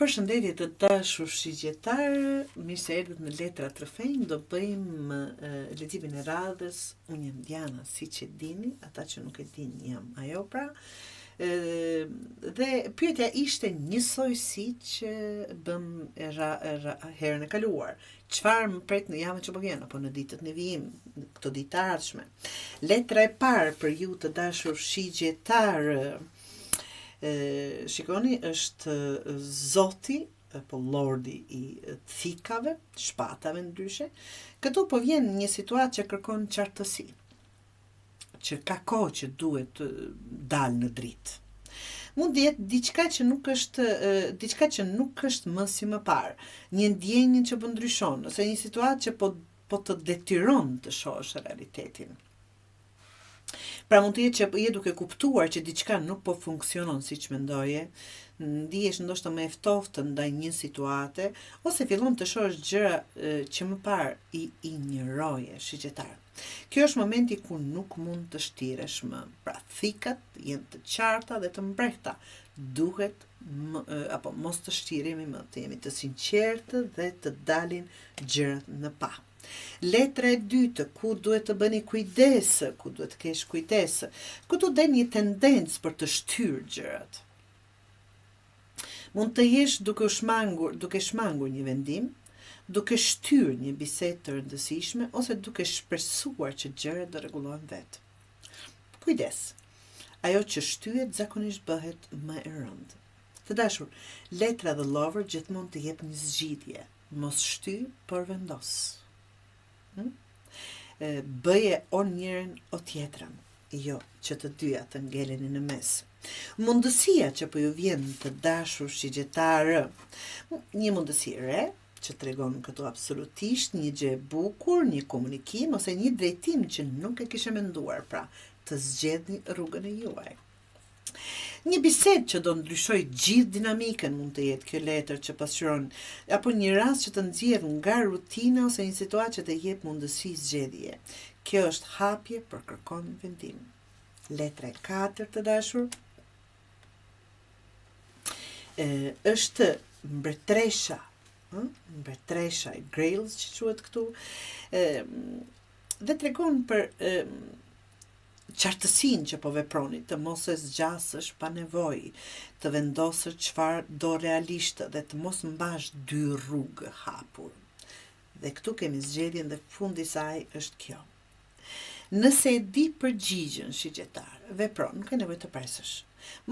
Përshëndetje të dashur shigjetarë, mirë se erdhët në Letra të Rrëfenj. Do bëjmë leximin e radhës. Unë jam Diana, siç e dini, ata që nuk e dini jam ajo pra. Dhe pyetja ishte njësoj siç bëm herën e kaluar. Çfarë më pret në javën që po vjen apo në ditët në vijim, këto ditë të ardhshme. Letra e parë për ju të dashur shigjetarë. Shikoni, është Zoti apo Lordi i thikave, shpatave ndryshe. Këtu po vjen një situatë që kërkon qartësi, që ka kohë që duhet dalë në dritë. Mund të jetë diçka që nuk është më si më parë, një ndjenjë që po ndryshon, ose një situatë që po të detyron të shohësh realitetin. Pra mund të jetë që je duke kuptuar që diçka nuk po funksionon siç mendoje, ndihesh ndoshta më e ftoftë ndaj një situate, ose fillon të shohësh gjëra që më parë i injoroje, shigjetar. Kjo është momenti ku nuk mund të shtiresh më. Pra thikat janë të qarta dhe të mbrehta. Duhet apo mos të shtiremi më, të jemi të sinqertë dhe të dalin gjërat në pa. Letra e dytë, ku duhet të bëni kujdes, ku duhet të kesh kujdes. Këtu del një tendencë për të shtyrë gjërat. Mund të jesh duke shmangur një vendim, duke shtyrë një bisedë të rëndësishme, ose duke shpresuar që gjërat do rregullohen vetë. Kujdes. Ajo që shtyhet zakonisht bëhet më e rëndë. Të dashur, letra dhe Lover gjithmonë të jep një zgjidhje. Mos shty, por vendos. Bëje o njërin o tjetrën, jo që të dyja të ngeleni në mes. Mundësia që po ju vjen të dashur shigjetarë, një mundësi re, që tregon këtu absolutisht një gjë e bukur, një komunikim ose një drejtim që nuk e kishe menduar, pra të zgjedhni rrugën e juaj. Një bisedë që do ndryshoj gjithë dinamikën mund të jetë kjo letër që pasqyron, apo një rast që të nxjerr nga rutina ose një situatë që të jep mundësi zgjedhje. Kjo është hapje për kërkon vendim. Letra e 4 të dashur është mbretresha, mbretresha e Grails që quhet këtu, dhe tregon për qartësinë që po veproni, të mos e zgjasësh pa nevojë, të vendosësh çfarë do realisht dhe të mos mbash dy rrugë hapur. Dhe këtu kemi zgjedhjen dhe fundi i saj është kjo. Nëse e di përgjigjen shigjetar, vepro, nuk e nevojë të presësh.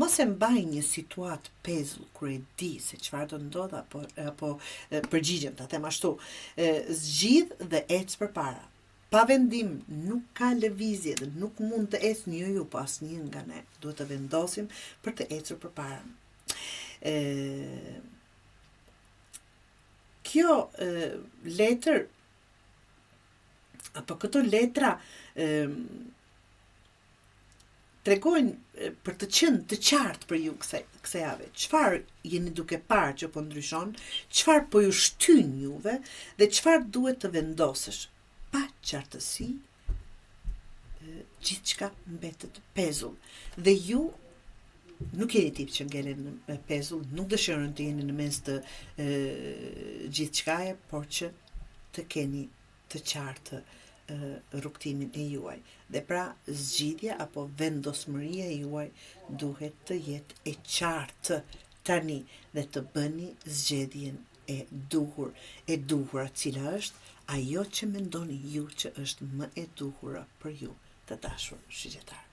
Mos e mbaj një situatë pezull kur e di se çfarë do ndodh apo përgjigjen, ta them ashtu, zgjidh dhe ec përpara. Pa vendim nuk ka lëvizje dhe nuk mund të ecë një ju pas një nga ne. Duhet të vendosim për të ecur përpara. Kjo letër, apo këto letra tregojnë për të qenë të qartë për ju kësaj jave. Çfarë jeni duke parë që po ndryshon, çfarë po ju shtyn juve dhe çfarë duhet të vendosësh. Pa qartësi, gjithçka mbetet pezull. Dhe ju nuk jeni tip që ngelen në pezull, nuk dëshironi të jeni në mes të gjithçkaje, por që të keni të qartë rrugtimin e juaj. Dhe pra zgjidhja apo vendosmëria e juaj duhet të jetë e qartë tani dhe të bëni zgjedhjen e duhur, cila është ajo që mendoni ju që është më e duhura për ju të dashur shigjetar.